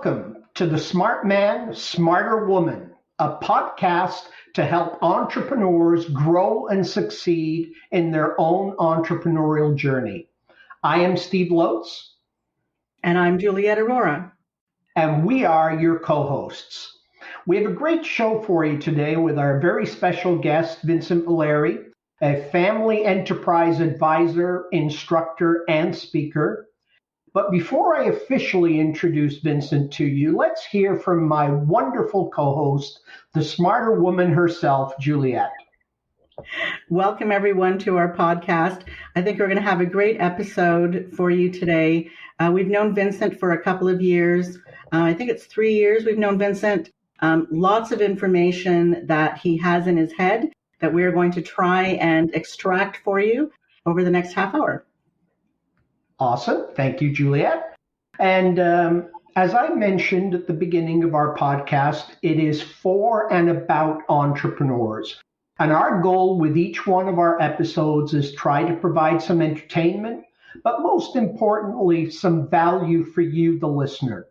Welcome to The Smart Man, Smarter Woman, a podcast to help entrepreneurs grow and succeed in their own entrepreneurial journey. I am Steve Lotz. And I'm Juliet Aurora. And we are your co-hosts. We have a great show for you today with our very special guest, Vincent Valeri, a family enterprise advisor, instructor, and speaker. But before I officially introduce Vincent to you, let's hear from my wonderful co-host, the smarter woman herself, Juliet. Welcome, everyone, to our podcast. I think we're going to have a great episode for you today. We've known Vincent for a couple of years. I think it's 3 years we've known Vincent. Lots of information that he has in his head that we're going to try and extract for you over the next half hour. Awesome. Thank you, Juliet. And as I mentioned at the beginning of our podcast, it is for and about entrepreneurs. And our goal with each one of our episodes is try to provide some entertainment, but most importantly, some value for you, the listener.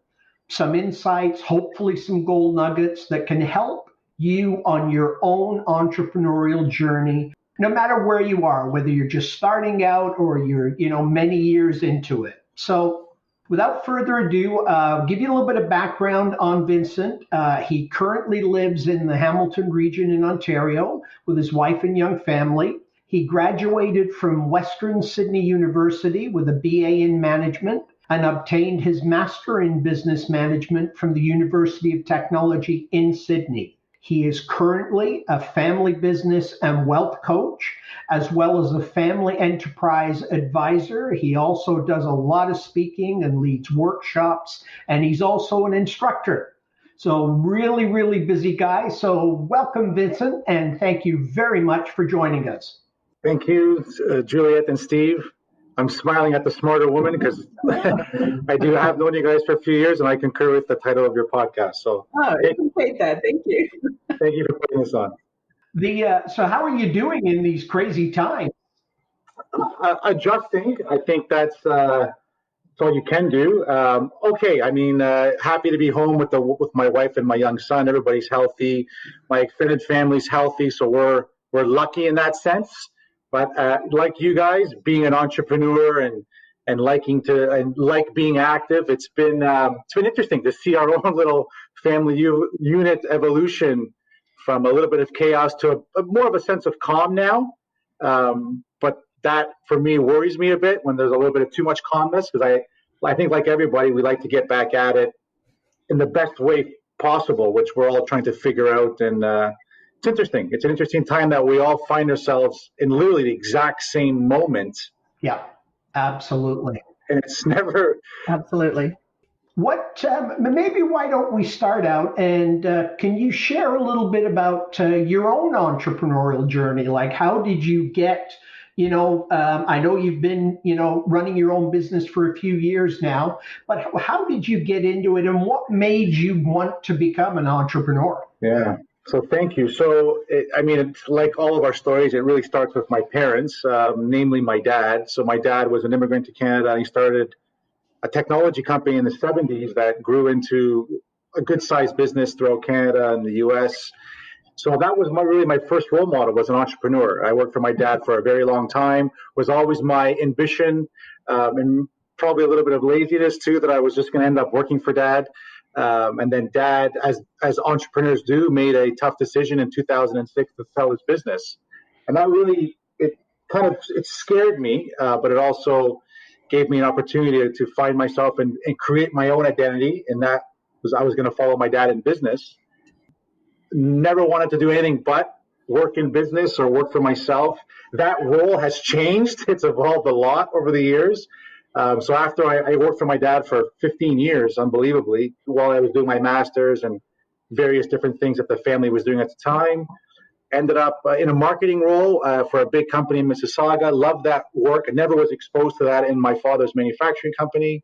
Some insights, hopefully some gold nuggets that can help you on your own entrepreneurial journey, no matter where you are, whether you're just starting out or you're, many years into it. So without further ado, give you a little bit of background on Vincent. He currently lives in the Hamilton region in Ontario with his wife and young family. He graduated from Western Sydney University with a BA in management and obtained his Master in Business Management from the University of Technology in Sydney. He is currently a family business and wealth coach, as well as a family enterprise advisor. He also does a lot of speaking and leads workshops, and he's also an instructor. So really, really busy guy. So welcome, Vincent, and thank you very much for joining us. Thank you, Juliet and Steve. I'm smiling at the smarter woman because I do have known you guys for a few years, and I concur with the title of your podcast. So, I appreciate that. Thank you. Thank you for putting this on. So how are you doing in these crazy times? Adjusting. I think that's all you can do. Okay. I mean, happy to be home with my wife and my young son. Everybody's healthy. My extended family's healthy, so we're lucky in that sense. But like you guys, being an entrepreneur and like being active, it's been interesting to see our own little family unit evolution from a little bit of chaos to more of a sense of calm now. But that for me worries me a bit when there's a little bit of too much calmness, because I think like everybody, we like to get back at it in the best way possible, which we're all trying to figure out. And it's interesting. It's an interesting time that we all find ourselves in literally the exact same moment. Yeah, absolutely. And it's never... Absolutely. Maybe why don't we start out and can you share a little bit about your own entrepreneurial journey? Like, how did you get, I know you've been, running your own business for a few years now, but how did you get into it and what made you want to become an entrepreneur? Yeah. So thank you. So, it's like all of our stories, it really starts with my parents, namely my dad. So my dad was an immigrant to Canada, and he started a technology company in the 70s that grew into a good-sized business throughout Canada and the U.S. So that was really my first role model, was an entrepreneur. I worked for my dad for a very long time, was always my ambition, and probably a little bit of laziness too, that I was just going to end up working for dad. And then dad, as entrepreneurs do, made a tough decision in 2006 to sell his business. And that really, it scared me, but it also gave me an opportunity to find myself and create my own identity. And that was, I was going to follow my dad in business. Never wanted to do anything but work in business or work for myself. That role has changed. It's evolved a lot over the years. So after I worked for my dad for 15 years, unbelievably, while I was doing my master's and various different things that the family was doing at the time, ended up in a marketing role for a big company in Mississauga. Loved that work. I never was exposed to that in my father's manufacturing company.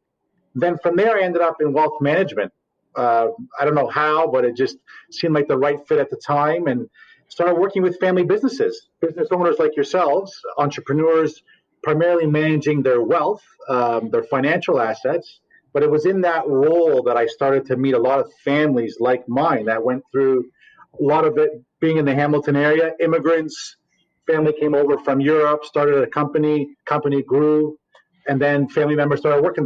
Then from there, I ended up in wealth management. I don't know how, but it just seemed like the right fit at the time, and started working with family businesses, business owners like yourselves, entrepreneurs, primarily managing their wealth, their financial assets, But it was in that role that I started to meet a lot of families like mine that went through a lot of it being in the Hamilton area, immigrants, family came over from Europe, started a company grew, and then family members started to work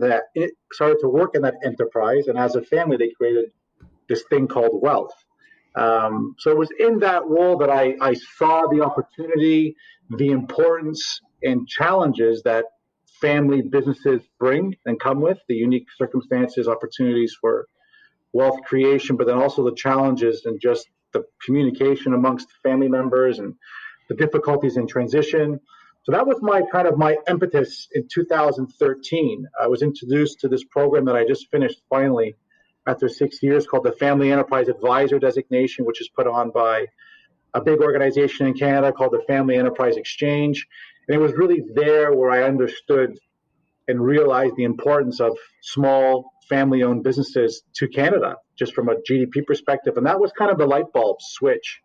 in that enterprise. And as a family, they created this thing called wealth. So it was in that role that I saw the opportunity, the importance, and challenges that family businesses bring and come with, the unique circumstances, opportunities for wealth creation, but then also the challenges and just the communication amongst family members and the difficulties in transition. So that was my impetus in 2013. I was introduced to this program that I just finished finally after 6 years called the Family Enterprise Advisor Designation, which is put on by a big organization in Canada called the Family Enterprise Exchange. And it was really there where I understood and realized the importance of small family-owned businesses to Canada, just from a GDP perspective. And that was kind of the light bulb switch.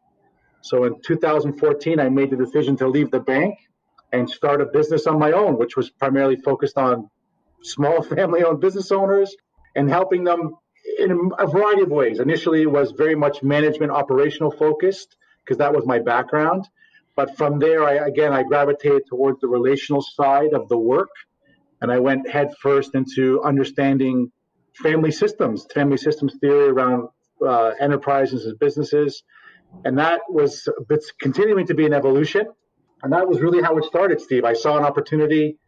So in 2014, I made the decision to leave the bank and start a business on my own, which was primarily focused on small family-owned business owners and helping them in a variety of ways. Initially, it was very much management operational focused because that was my background. But from there, I gravitated towards the relational side of the work. And I went head first into understanding family systems theory around enterprises and businesses. And that was continuing to be an evolution. And that was really how it started, Steve. I saw an opportunity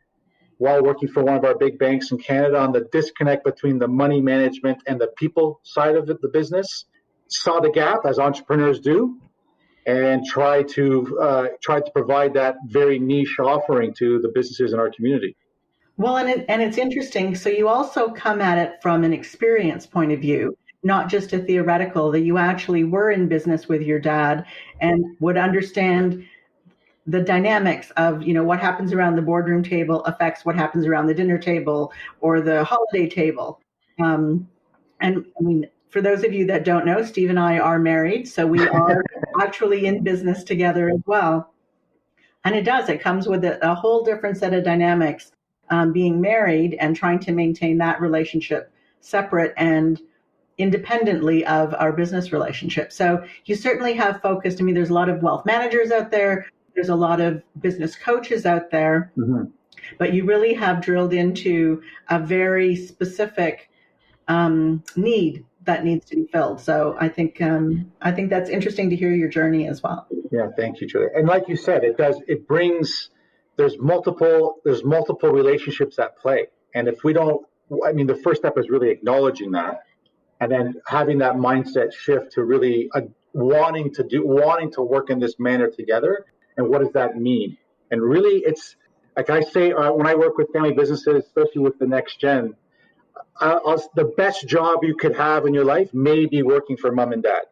while working for one of our big banks in Canada on the disconnect between the money management and the people side of the business. Saw the gap, as entrepreneurs do, and tried to provide that very niche offering to the businesses in our community. Well, and it's interesting. So you also come at it from an experience point of view, not just a theoretical, that you actually were in business with your dad and would understand the dynamics of, what happens around the boardroom table affects what happens around the dinner table or the holiday table. And I mean, for those of you that don't know, Steve and I are married, so we are actually in business together as well. And it comes with a whole different set of dynamics, being married and trying to maintain that relationship separate and independently of our business relationship. So you certainly have focused. I mean, there's a lot of wealth managers out there. There's a lot of business coaches out there, but you really have drilled into a very specific need that needs to be filled. So I think that's interesting to hear your journey as well. Yeah, thank you, Julia. And like you said, there's multiple relationships at play. And if we don't, the first step is really acknowledging that, and then having that mindset shift to really wanting to work in this manner together. And what does that mean? And really, it's like I say, when I work with family businesses, especially with the next gen, the best job you could have in your life may be working for mom and dad.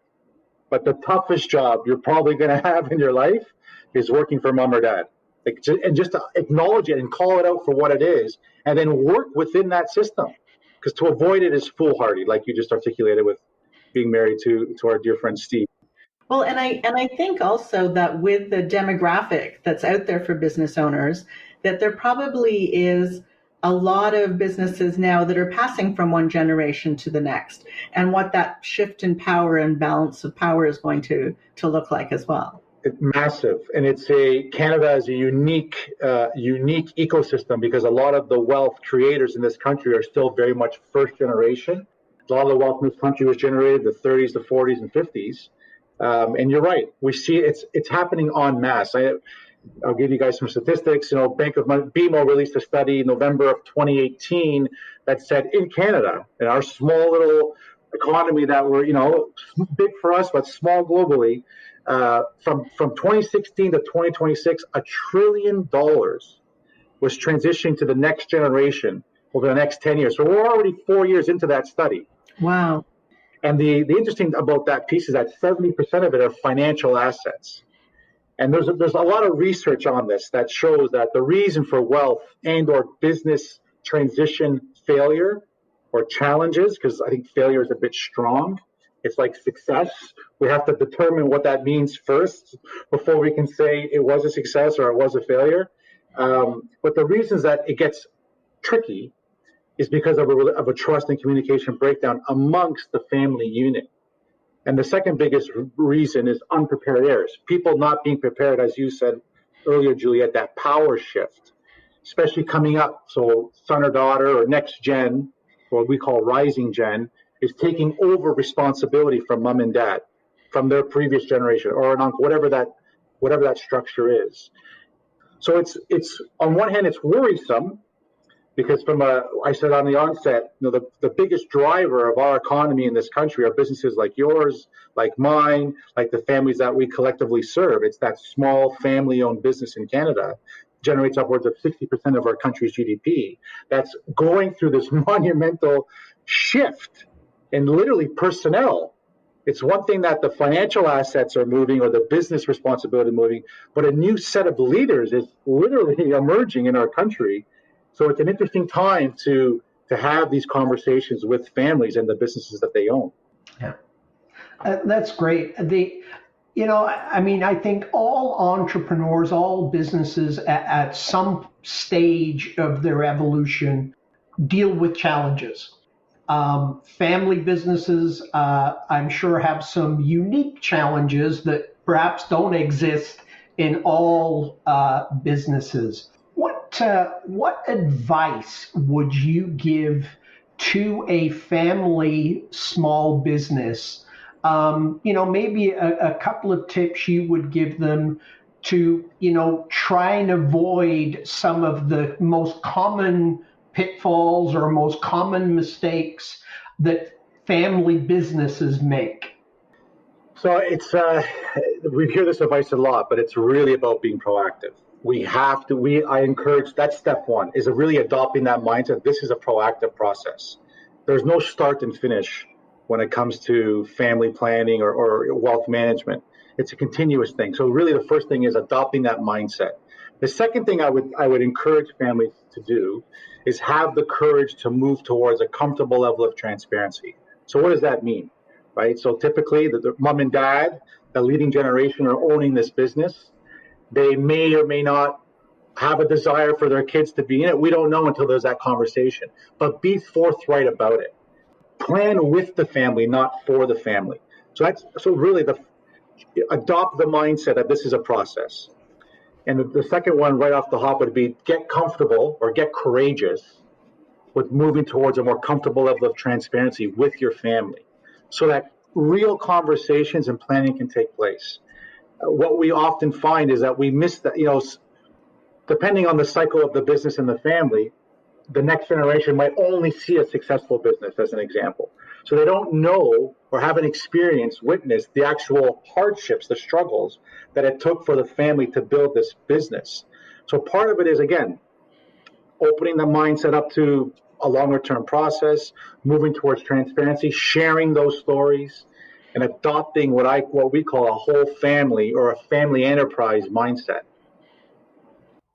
But the toughest job you're probably going to have in your life is working for mom or dad. And just to acknowledge it and call it out for what it is, and then work within that system. Because to avoid it is foolhardy, like you just articulated with being married to our dear friend Steve. Well, and I think also that with the demographic that's out there for business owners, that there probably is a lot of businesses now that are passing from one generation to the next, and what that shift in power and balance of power is going to look like as well. It's massive, and Canada is a unique ecosystem because a lot of the wealth creators in this country are still very much first generation. A lot of the wealth in this country was generated in the 30s, the 40s, and 50s. And you're right. We see it's happening en masse. I'll give you guys some statistics. Bank of BMO released a study in November of 2018 that said in Canada, in our small little economy that we're, big for us, but small globally, from 2016 to 2026, $1 trillion was transitioning to the next generation over the next 10 years. So we're already 4 years into that study. Wow. And the interesting about that piece is that 70% of it are financial assets. And there's a lot of research on this that shows that the reason for wealth and or business transition failure or challenges, because I think failure is a bit strong. It's like success. We have to determine what that means first before we can say it was a success or it was a failure. But the reasons that it gets tricky is because of a trust and communication breakdown amongst the family unit. And the second biggest reason is unprepared heirs. People not being prepared, as you said earlier, Juliet, that power shift, especially coming up. So son or daughter or next gen, what we call rising gen, is taking over responsibility from mom and dad, from their previous generation or an uncle, whatever that structure is. So it's on one hand, it's worrisome, because I said on the onset, the biggest driver of our economy in this country are businesses like yours, like mine, like the families that we collectively serve. It's that small family-owned business in Canada generates upwards of 60% of our country's GDP. That's going through this monumental shift in literally personnel. It's one thing that the financial assets are moving or the business responsibility moving, but a new set of leaders is literally emerging in our country. So it's an interesting time to have these conversations with families and the businesses that they own. Yeah, that's great. I think all entrepreneurs, all businesses at some stage of their evolution deal with challenges. Family businesses, I'm sure, have some unique challenges that perhaps don't exist in all businesses. What advice would you give to a family small business? Maybe a couple of tips you would give them to, try and avoid some of the most common pitfalls or most common mistakes that family businesses make. So we hear this advice a lot, but it's really about being proactive. I encourage, that's step one, is really adopting that mindset. This is a proactive process. There's no start and finish when it comes to family planning or wealth management. It's a continuous thing. So really the first thing is adopting that mindset. The second thing I would encourage families to do is have the courage to move towards a comfortable level of transparency. So what does that mean, right? So typically the mom and dad, the leading generation, are owning this business. They may or may not have a desire for their kids to be in it. We don't know until there's that conversation. But be forthright about it. Plan with the family, not for the family. So really adopt the mindset that this is a process. And the second one right off the hop would be get comfortable or get courageous with moving towards a more comfortable level of transparency with your family so that real conversations and planning can take place. What we often find is that we miss that, depending on the cycle of the business and the family, the next generation might only see a successful business as an example. So they don't know or haven't witnessed the actual hardships, the struggles that it took for the family to build this business. So part of it is, again, opening the mindset up to a longer term process, moving towards transparency, sharing those stories, and adopting what we call a whole family or a family enterprise mindset.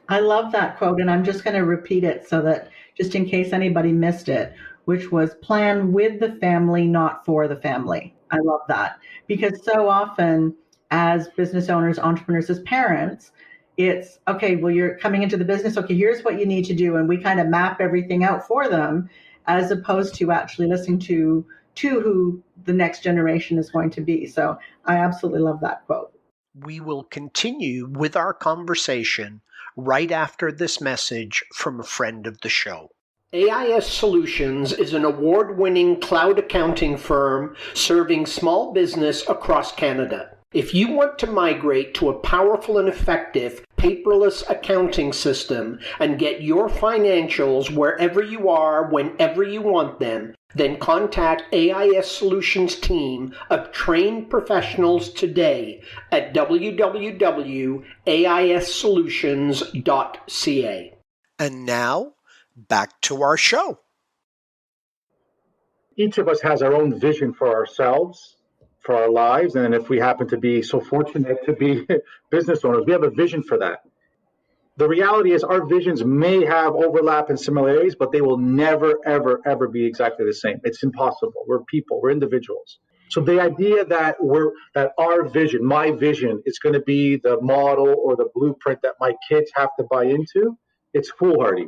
I love that quote, and I'm just going to repeat it so that just in case anybody missed it, which was plan with the family, not for the family. I love that because so often as business owners, entrepreneurs, as parents, it's, okay, well, you're coming into the business. Okay, here's what you need to do. And we kind of map everything out for them as opposed to actually listening to who the next generation is going to be. So I absolutely love that quote. We will continue with our conversation right after this message from a friend of the show. AIS Solutions is an award-winning cloud accounting firm serving small business across Canada. If you want to migrate to a powerful and effective paperless accounting system and get your financials wherever you are, whenever you want them, then contact AIS Solutions team of trained professionals today at www.aissolutions.ca. And now, back to our show. Each of us has our own vision for ourselves, for our lives, and if we happen to be so fortunate to be business owners, we have a vision for that. The reality is our visions may have overlap and similarities, but they will never, ever, ever be exactly the same. It's impossible. We're people, we're individuals. So the idea that our vision, my vision, is going to be the model or the blueprint that my kids have to buy into, it's foolhardy.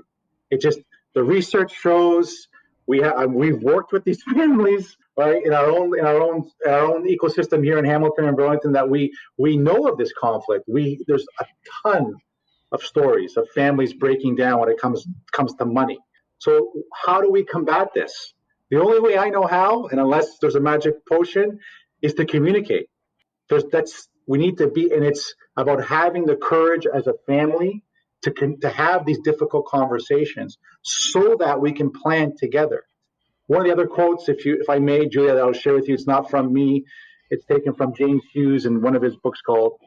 The research shows we've worked with these families, right, in our own ecosystem here in Hamilton and Burlington, that we know of this conflict. There's a ton of stories of families breaking down when it comes to money. So how do we combat this? The only way I know how, and unless there's a magic potion, is to communicate. We need to be, and it's about having the courage as a family to have these difficult conversations so that we can plan together. One of the other quotes, if I may, Julia, that I'll share with you, it's not from me. It's taken from James Hughes in one of his books called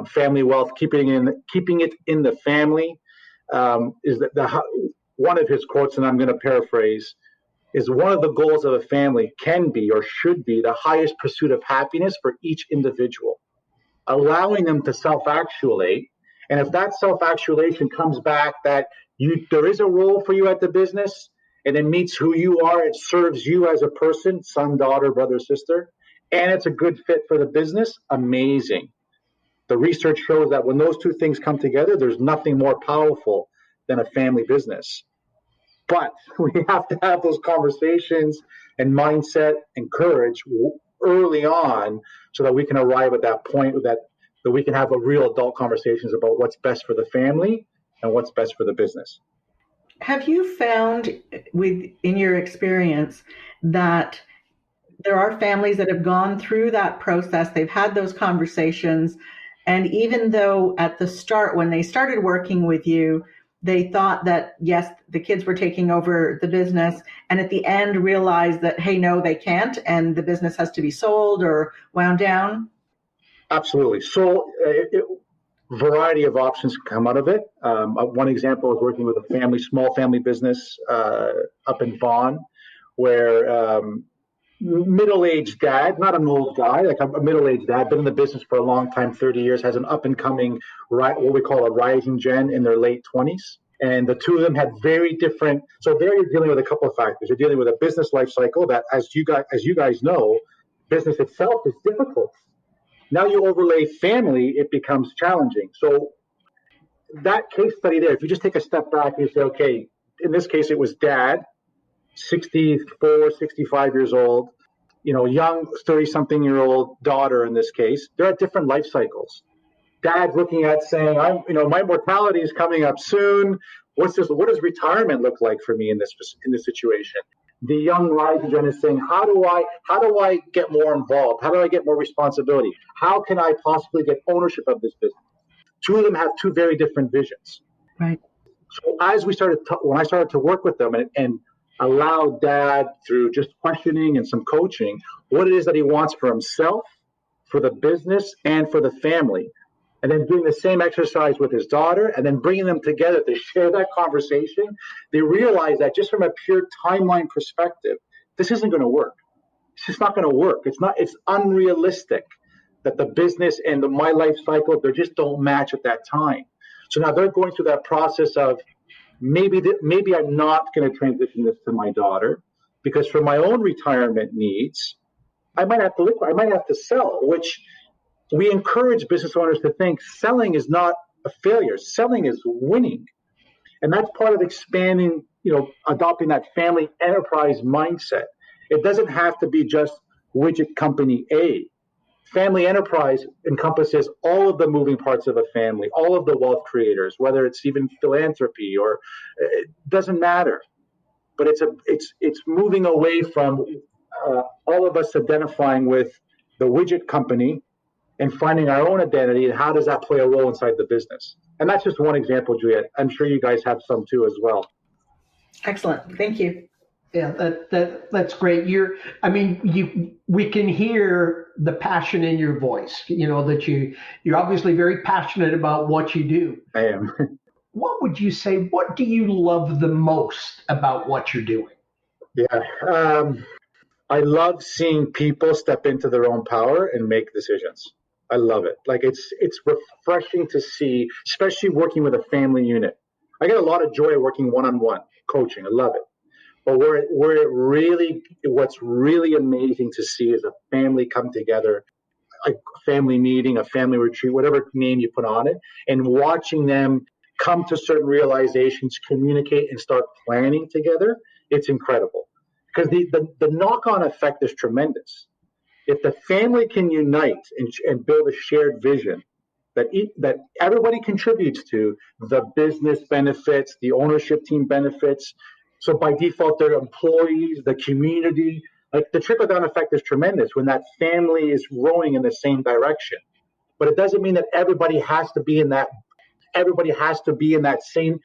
Family Wealth, Keeping It in the Family. Is that one of his quotes, and I'm going to paraphrase, is one of the goals of a family can be or should be the highest pursuit of happiness for each individual, allowing them to self-actuate. And if that self-actuation comes back that there is a role for you at the business, and it meets who you are, it serves you as a person, son, daughter, brother, sister, and it's a good fit for the business, amazing. The research shows that when those two things come together, there's nothing more powerful than a family business. But we have to have those conversations and mindset and courage early on so that we can arrive at that point that we can have a real adult conversations about what's best for the family and what's best for the business. Have you found in your experience that there are families that have gone through that process, they've had those conversations, and even though at the start, when they started working with you, they thought that, yes, the kids were taking over the business, and at the end realized that, hey, no, they can't, and the business has to be sold or wound down? Absolutely. So variety of options come out of it. One example is working with a small family business up in Vaughan, where middle-aged dad, not an old guy, like a middle-aged dad, been in the business for a long time, 30 years, has an up-and-coming, what we call a rising gen in their late 20s. And the two of them had very different, so there you're dealing with a couple of factors. You're dealing with a business life cycle that, as you guys know, business itself is difficult. Now you overlay family, it becomes challenging. So that case study there, if you just take a step back and you say, okay, in this case, it was dad, 64, 65 years old, young 30-something-year-old daughter in this case. They're at different life cycles. Dad's looking at saying, my mortality is coming up soon. What does retirement look like for me in this situation? The young rising gen is saying, how do I get more involved? How do I get more responsibility? How can I possibly get ownership of this business? Two of them have two very different visions. Right. So when I started to work with them and allow dad, through just questioning and some coaching, what it is that he wants for himself, for the business, and for the family, and then doing the same exercise with his daughter, and then bringing them together to share that conversation, they realize that just from a pure timeline perspective, this isn't going to work. It's just not going to work. It's unrealistic that the business and my life cycle, they just don't match at that time. So now they're going through that process of maybe I'm not going to transition this to my daughter, because for my own retirement needs, I might have to sell, which we encourage business owners to think selling is not a failure. Selling is winning. And that's part of expanding, adopting that family enterprise mindset. It doesn't have to be just widget company A. Family enterprise encompasses all of the moving parts of a family, all of the wealth creators, whether it's even philanthropy or it doesn't matter. But it's moving away from all of us identifying with the widget company and finding our own identity, and how does that play a role inside the business? And that's just one example, Juliette. I'm sure you guys have some too as well. Excellent. Thank you. Yeah, that's great. We can hear the passion in your voice, that you're obviously very passionate about what you do. I am. What would you say, what do you love the most about what you're doing? Yeah. I love seeing people step into their own power and make decisions. I love it. Like it's refreshing to see, especially working with a family unit. I get a lot of joy working one-on-one coaching. I love it. But what's really amazing to see is a family come together, a family meeting, a family retreat, whatever name you put on it, and watching them come to certain realizations, communicate, and start planning together, it's incredible. Because the knock-on effect is tremendous. If the family can unite and build a shared vision that everybody contributes to, the business benefits, the ownership team benefits. So by default, their employees, the community, like the trickle-down effect is tremendous when that family is rowing in the same direction. But it doesn't mean that everybody has to be in that same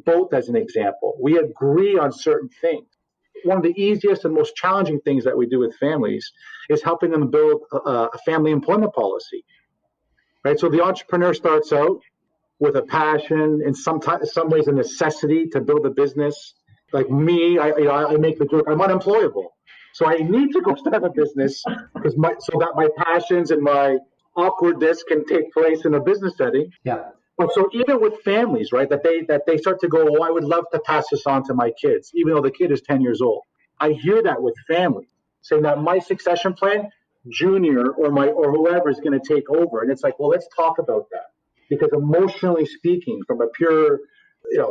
boat. As an example, we agree on certain things. One of the easiest and most challenging things that we do with families is helping them build a family employment policy, right? So the entrepreneur starts out with a passion, in some ways a necessity to build a business. Like me, I make the joke, I'm unemployable, so I need to go start a business so that my passions and my awkwardness can take place in a business setting. Yeah. But so even with families, right, that they start to go, oh, I would love to pass this on to my kids, even though the kid is 10 years old. I hear that with families saying that my succession plan, Junior or whoever is going to take over. And it's like, well, let's talk about that. Because emotionally speaking, from a pure,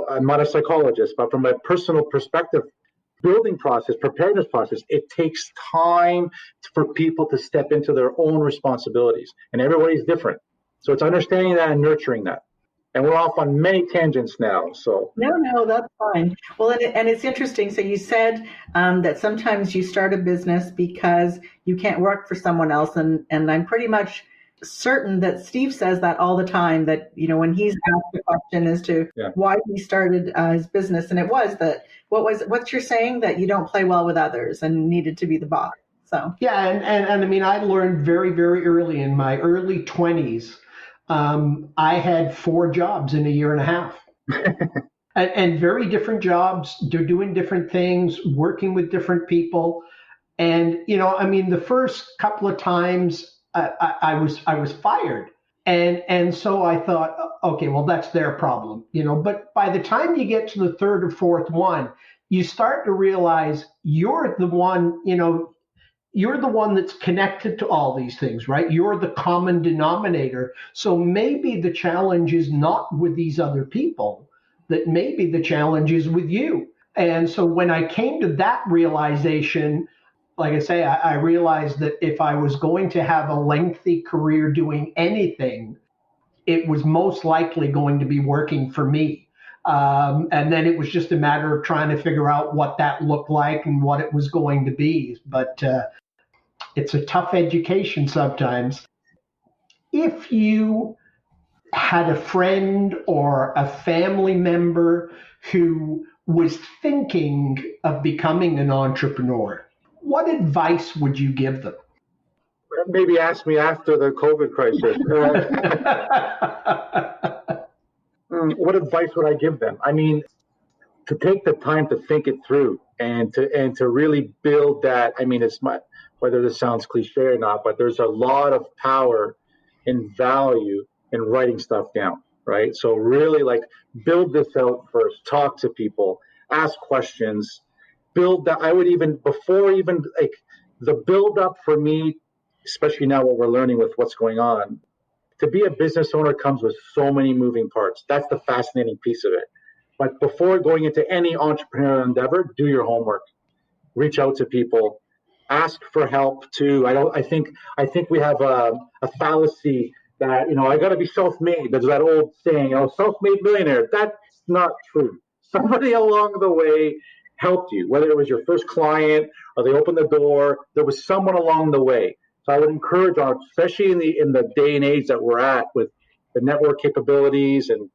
I'm not a psychologist, but from a personal perspective, building process, preparedness process, it takes time for people to step into their own responsibilities. And everybody's different. So it's understanding that and nurturing that. And we're off on many tangents now. So No, that's fine. Well, and it's interesting. So you said that sometimes you start a business because you can't work for someone else, and I'm pretty much certain that Steve says that all the time. That when he's asked a question as to why he started his business, and it was that what's you're saying, that you don't play well with others and needed to be the boss. So yeah, and I mean, I learned very, very early in my early 20s. I had 4 jobs in a year and a half, and very different jobs. They're doing different things, working with different people, and I mean, the first couple of times I was fired, and so I thought, okay, well, that's their problem, But by the time you get to the third or fourth one, you start to realize you're the one, you're the one that's connected to all these things, right? You're the common denominator. So maybe the challenge is not with these other people, that maybe the challenge is with you. And so when I came to that realization, like I say, I realized that if I was going to have a lengthy career doing anything, it was most likely going to be working for me. And then it was just a matter of trying to figure out what that looked like and what it was going to be. But it's a tough education sometimes. If you had a friend or a family member who was thinking of becoming an entrepreneur, what advice would you give them? Maybe ask me after the COVID crisis. What advice would I give them? I mean, to take the time to think it through and to really build that. I mean, whether this sounds cliche or not, but there's a lot of power and value in writing stuff down, right? So really, like, build this out first, talk to people, ask questions, build that. I would before the build up for me, especially now what we're learning with what's going on, to be a business owner comes with so many moving parts. That's the fascinating piece of it. But before going into any entrepreneurial endeavor, do your homework, reach out to people, ask for help too. I think we have a fallacy that, I got to be self-made. There's that old saying, self-made millionaire. That's not true. Somebody along the way helped you, whether it was your first client or they opened the door, there was someone along the way. So I would encourage, especially in the day and age that we're at with the network capabilities, and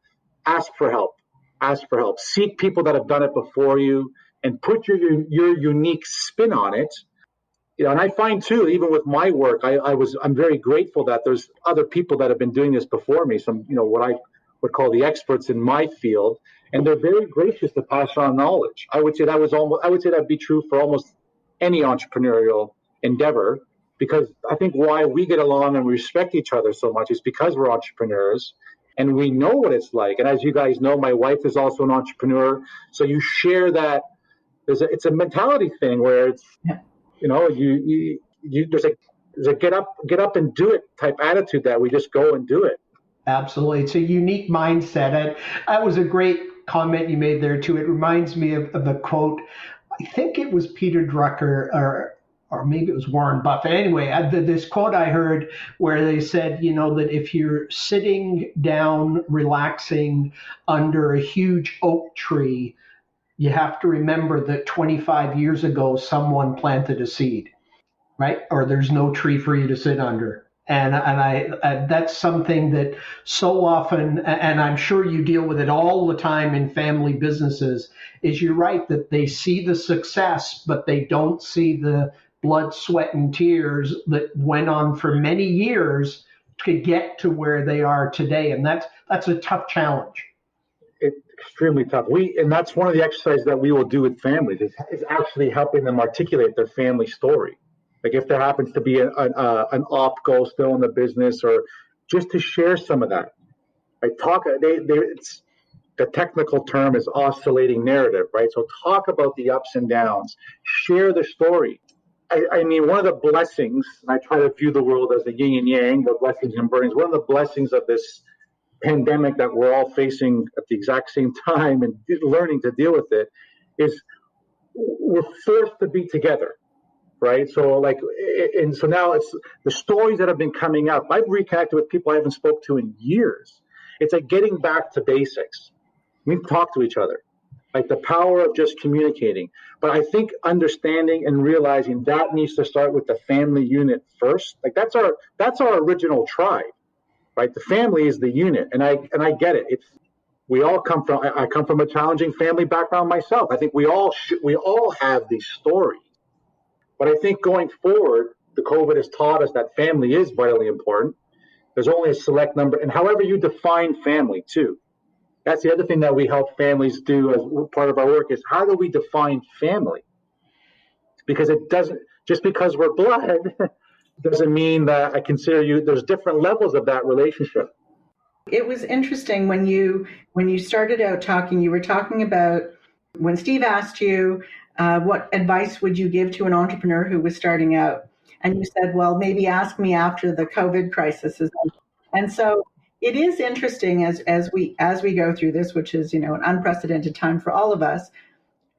ask for help. Ask for help. Seek people that have done it before you and put your unique spin on it. And I find too, even with my work, I'm very grateful that there's other people that have been doing this before me. Some, what I would call the experts in my field, and they're very gracious to pass on knowledge. I would say that'd be true for almost any entrepreneurial endeavor, because I think why we get along and we respect each other so much is because we're entrepreneurs and we know what it's like. And as you guys know, my wife is also an entrepreneur, so you share that. It's a mentality thing where it's, there's a get up and do it type attitude that we just go and do it. Absolutely. It's a unique mindset. And that was a great comment you made there, too. It reminds me of a quote. I think it was Peter Drucker or maybe it was Warren Buffett. Anyway, this quote I heard where they said, that if you're sitting down, relaxing under a huge oak tree, you have to remember that 25 years ago, someone planted a seed, right? Or there's no tree for you to sit under. And that's something that so often, and I'm sure you deal with it all the time in family businesses, is you're right that they see the success, but they don't see the blood, sweat, and tears that went on for many years to get to where they are today. And that's a tough challenge. It's extremely tough. And that's one of the exercises that we will do with families is actually helping them articulate their family story. Like if there happens to be an op goal still in the business, or just to share some of that. It's the technical term is oscillating narrative, right? So talk about the ups and downs, share the story. I mean, one of the blessings, and I try to view the world as the yin and yang, the blessings and burdens. One of the blessings of this pandemic that we're all facing at the exact same time and learning to deal with it is we're forced to be together. Right. So so now it's the stories that have been coming up. I've reconnected with people I haven't spoke to in years. It's like getting back to basics. We need to talk to each other, like the power of just communicating. But I think understanding and realizing that needs to start with the family unit first. Like that's our original tribe, right? The family is the unit. And I get it. We all I come from a challenging family background myself. I think we all have these stories. But I think going forward, the COVID has taught us that family is vitally important. There's only a select number, and however you define family too. That's the other thing that we help families do as part of our work is how do we define family? Because it doesn't, just because we're blood, doesn't mean that I consider you, there's different levels of that relationship. It was interesting when you started out talking, you were talking about when Steve asked you, what advice would you give to an entrepreneur who was starting out? And you said, well, maybe ask me after the COVID crisis is over. And so it is interesting as we go through this, which is, an unprecedented time for all of us,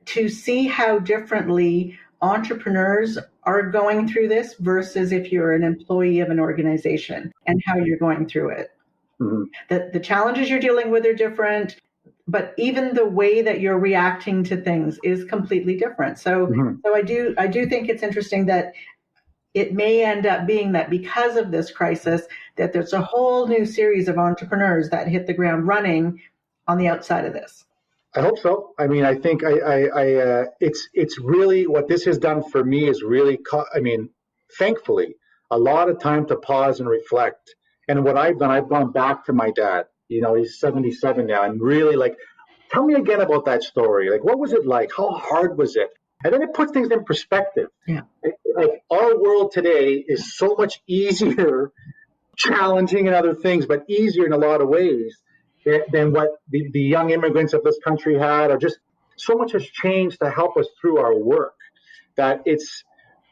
to see how differently entrepreneurs are going through this versus if you're an employee of an organization and how you're going through it. Mm-hmm. The challenges you're dealing with are different. But even the way that you're reacting to things is completely different. So, So I do think it's interesting that it may end up being that because of this crisis, that there's a whole new series of entrepreneurs that hit the ground running on the outside of this. I hope so. I mean, I think it's really what this has done for me is really, thankfully, a lot of time to pause and reflect. And what I've done, I've gone back to my dad. He's 77 now, and really tell me again about that story. Like, what was it like? How hard was it? And then it puts things in perspective. Yeah. Like our world today is so much easier, challenging in other things, but easier in a lot of ways than what the young immigrants of this country had, or just so much has changed to help us through our work that it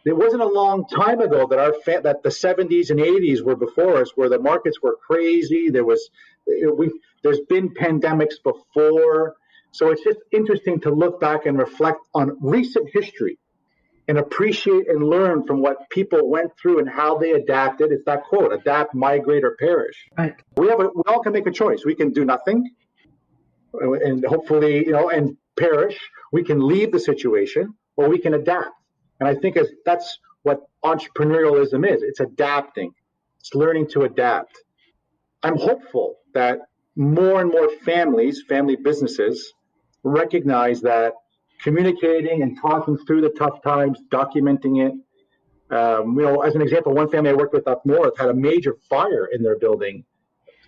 wasn't a long time ago that that the 70s and 80s were before us, where the markets were crazy. There's been pandemics before. So it's just interesting to look back and reflect on recent history and appreciate and learn from what people went through and how they adapted. It's that quote, adapt, migrate, or perish. Right. We all can make a choice. We can do nothing and hopefully, and perish. We can leave the situation, or we can adapt. And I think that's what entrepreneurialism is. It's adapting. It's learning to adapt. I'm hopeful that more and more family businesses recognize that communicating and talking through the tough times, documenting it. As an example, one family I worked with up north had a major fire in their building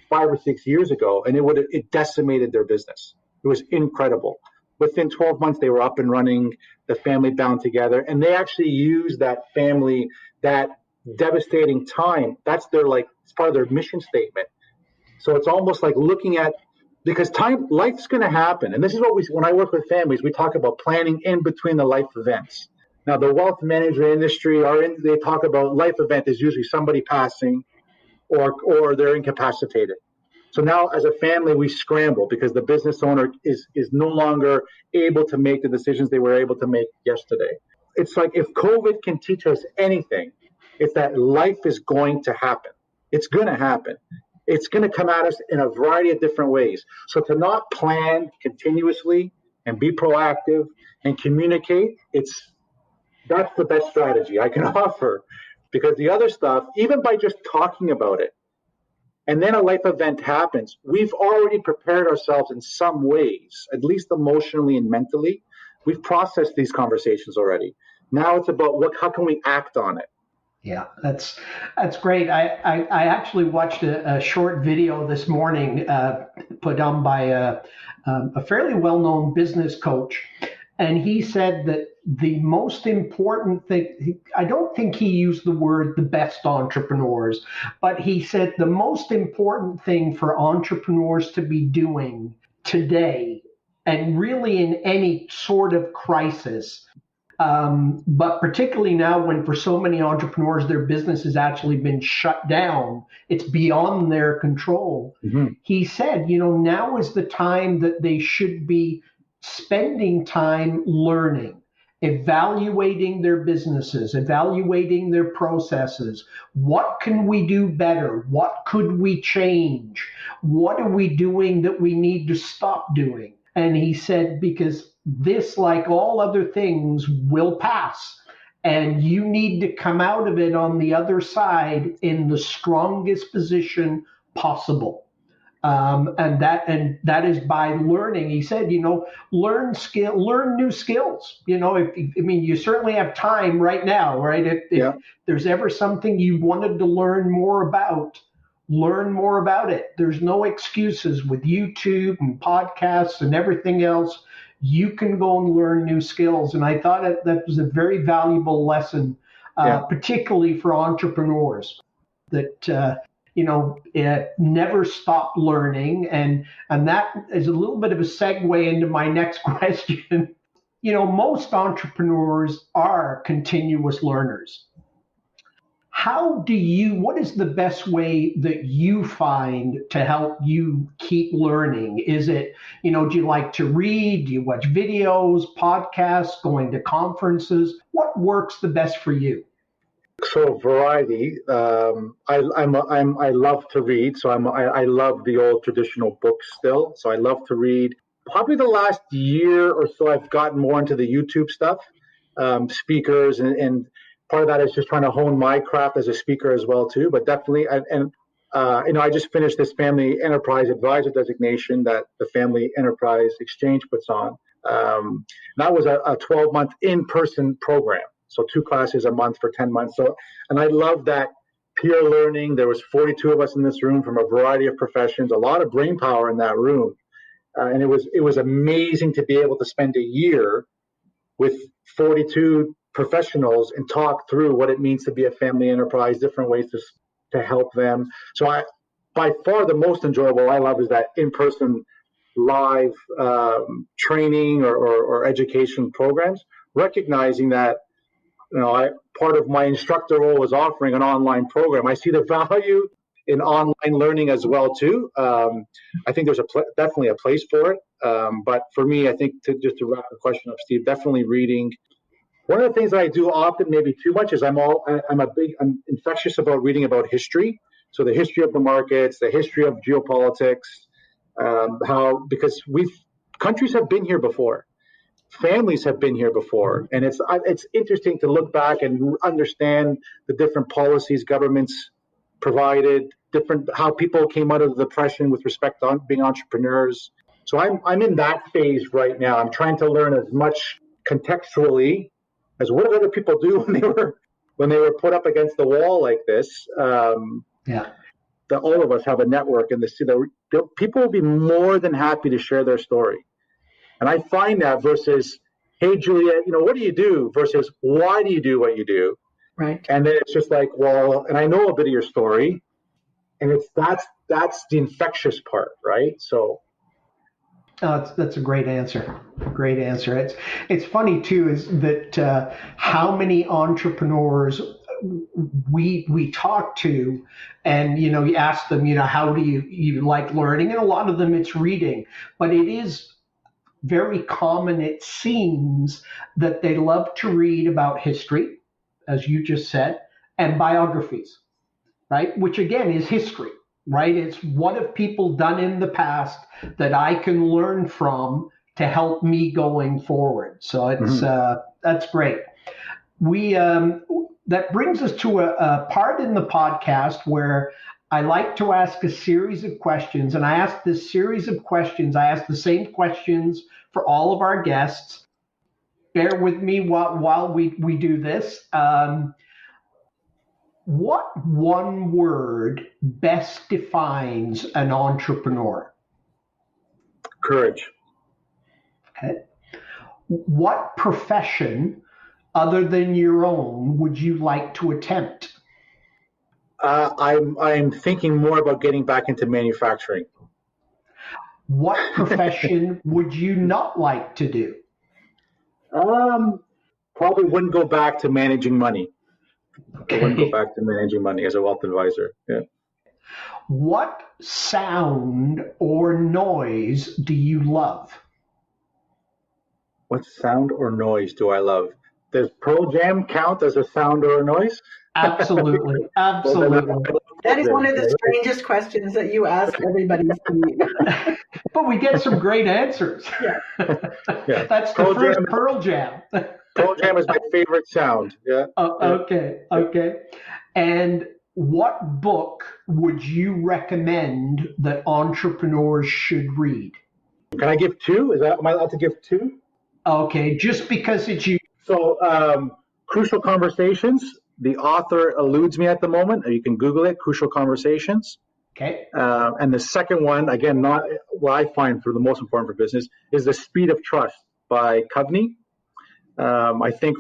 5 or 6 years ago, and it decimated their business. It was incredible. Within 12 months, they were up and running, the family bound together, and they actually used that devastating time. It's part of their mission statement. So it's almost like looking at, because life's going to happen. And this is when I work with families, we talk about planning in between the life events. Now, the wealth management industry, they talk about life event is usually somebody passing or they're incapacitated. So now as a family, we scramble because the business owner is no longer able to make the decisions they were able to make yesterday. It's like if COVID can teach us anything, it's that life is going to happen. It's going to happen. It's going to come at us in a variety of different ways. So to not plan continuously and be proactive and communicate, that's the best strategy I can offer. Because the other stuff, even by just talking about it, and then a life event happens, we've already prepared ourselves in some ways, at least emotionally and mentally. We've processed these conversations already. Now it's about how can we act on it? Yeah, that's great. I actually watched a short video this morning put on by a fairly well-known business coach, and he said that the most important thing, I don't think he used the word the best entrepreneurs, but he said the most important thing for entrepreneurs to be doing today, and really in any sort of crisis, but particularly now when for so many entrepreneurs, their business has actually been shut down, it's beyond their control. Mm-hmm. He said, now is the time that they should be spending time learning, evaluating their businesses, evaluating their processes. What can we do better? What could we change? What are we doing that we need to stop doing? And he said, because this, like all other things, will pass. And you need to come out of it on the other side in the strongest position possible. And that is by learning. He said, learn new skills. You certainly have time right now, right? If there's ever something you wanted to learn more about, learn more about it. There's no excuses with YouTube and podcasts and everything else. You can go and learn new skills. And I thought that was a very valuable lesson, particularly for entrepreneurs, that never stop learning. And that is a little bit of a segue into my next question. Most entrepreneurs are continuous learners. What is the best way that you find to help you keep learning? Is it, do you like to read? Do you watch videos, podcasts, going to conferences? What works the best for you? So variety. I love to read. So I love the old traditional books still. So I love to read. Probably the last year or so, I've gotten more into the YouTube stuff, speakers, and part of that is just trying to hone my craft as a speaker as well too. But definitely, I just finished this Family Enterprise Advisor designation that the Family Enterprise Exchange puts on. That was a 12-month in-person program. So 2 classes a month for 10 months. And I love that peer learning. There was 42 of us in this room from a variety of professions, a lot of brain power in that room. And it was amazing to be able to spend a year with 42 professionals and talk through what it means to be a family enterprise, different ways to help them. So by far the most enjoyable I love is that in-person live training or education programs, recognizing that part of my instructor role was offering an online program. I see the value in online learning as well too. I think there's definitely a place for it. But for me, I think to wrap the question up, Steve, definitely reading. One of the things that I do often, maybe too much, is I'm infectious about reading about history. So the history of the markets, the history of geopolitics, because countries have been here before. Families have been here before, and it's interesting to look back and understand the different policies governments provided, how people came out of the Depression with respect to being entrepreneurs. So I'm in that phase right now. I'm trying to learn as much contextually as what did other people do when they were put up against the wall like this. That all of us have a network, and people will be more than happy to share their story. And I find that versus, hey, Juliet, what do you do? Versus, why do you do what you do? Right. And then it's just like, well, and I know a bit of your story, and that's the infectious part, right? So. That's a great answer. Great answer. It's funny too, is that how many entrepreneurs we talk to, and you ask them, how do you like learning? And a lot of them it's reading, but it is very common, it seems, that they love to read about history, as you just said, and biographies, right? Which again is history, right? It's what have people done in the past that I can learn from to help me going forward. So it's that's great. We that brings us to a part in the podcast where I like to ask a series of questions, and I ask this series of questions. I ask the same questions for all of our guests. Bear with me while we do this. What one word best defines an entrepreneur? Courage. Okay. What profession other than your own would you like to attempt? I'm thinking more about getting back into manufacturing. What profession would you not like to do? Probably wouldn't go back to managing money. Okay. I wouldn't go back to managing money as a wealth advisor. Yeah. What sound or noise do you love? What sound or noise do I love? Does Pearl Jam count as a sound or a noise? Absolutely. Absolutely. That is one of the strangest questions that you ask everybody. But we get some great answers. Yeah. Yeah. That's the first Pearl Jam. Pearl Jam is my favorite sound. Yeah. Okay. And what book would you recommend that entrepreneurs should read? Can I give two? Am I allowed to give two? Okay, just because it's you. So, Crucial Conversations. The author eludes me at the moment. You can Google it, Crucial Conversations. Okay. And the second one, again, not what I find for the most important for business, is The Speed of Trust by Coveney. I think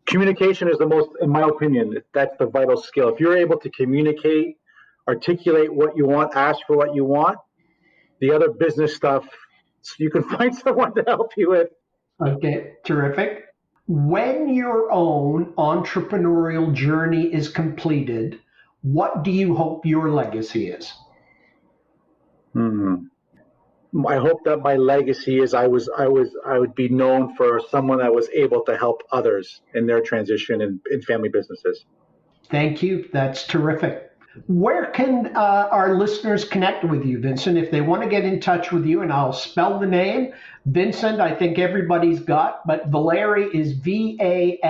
communication is the most, in my opinion, that's the vital skill. If you're able to communicate, articulate what you want, ask for what you want, the other business stuff, you can find someone to help you with. Okay, terrific. When your own entrepreneurial journey is completed, what do you hope your legacy is? I hope that my legacy is I would be known for someone that was able to help others in their transition in family businesses. Thank you. That's terrific. Where can our listeners connect with you, Vincent, if they want to get in touch with you? And I'll spell the name. Vincent, I think everybody's got, but Valeri is Valeri.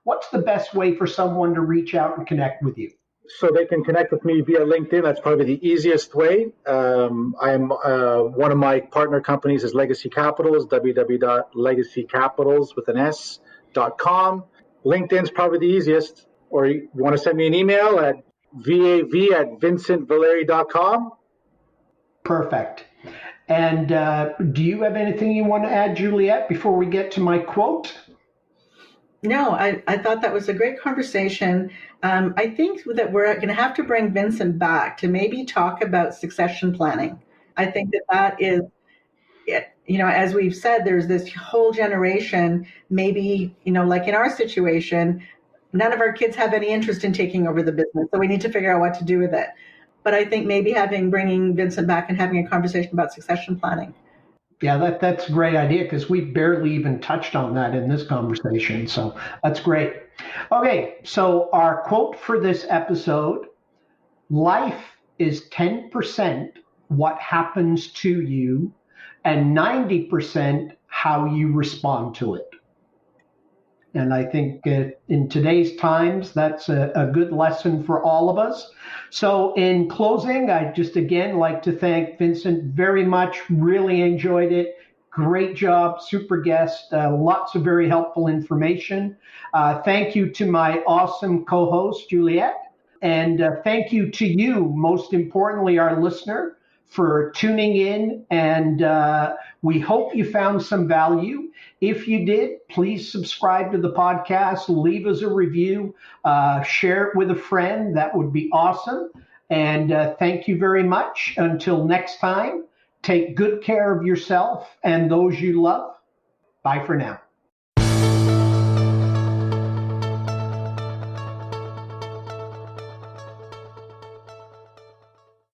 What's the best way for someone to reach out and connect with you? So they can connect with me via LinkedIn. That's probably the easiest way. I'm one of my partner companies is Legacy Capitals, www.legacycapitals.com. LinkedIn's probably the easiest. Or you want to send me an email at vav@vincentvaleri.com. Perfect. And do you have anything you want to add, Juliet, before we get to my quote? No, I thought that was a great conversation. I think that we're going to have to bring Vincent back to maybe talk about succession planning. I think that is, as we've said, there's this whole generation, maybe, like in our situation, none of our kids have any interest in taking over the business. So we need to figure out what to do with it. But I think maybe bringing Vincent back and having a conversation about succession planning. Yeah, that's a great idea because we barely even touched on that in this conversation. So that's great. Okay, so our quote for this episode: life is 10% what happens to you and 90% how you respond to it. And I think in today's times, that's a good lesson for all of us. So in closing, I'd just again like to thank Vincent very much. Really enjoyed it. Great job, super guest, lots of very helpful information. Thank you to my awesome co-host, Juliet. And thank you to you, most importantly, our listener, for tuning in. And we hope you found some value. If you did, please subscribe to the podcast, leave us a review, share it with a friend. That would be awesome. And thank you very much. Until next time, take good care of yourself and those you love. Bye for now.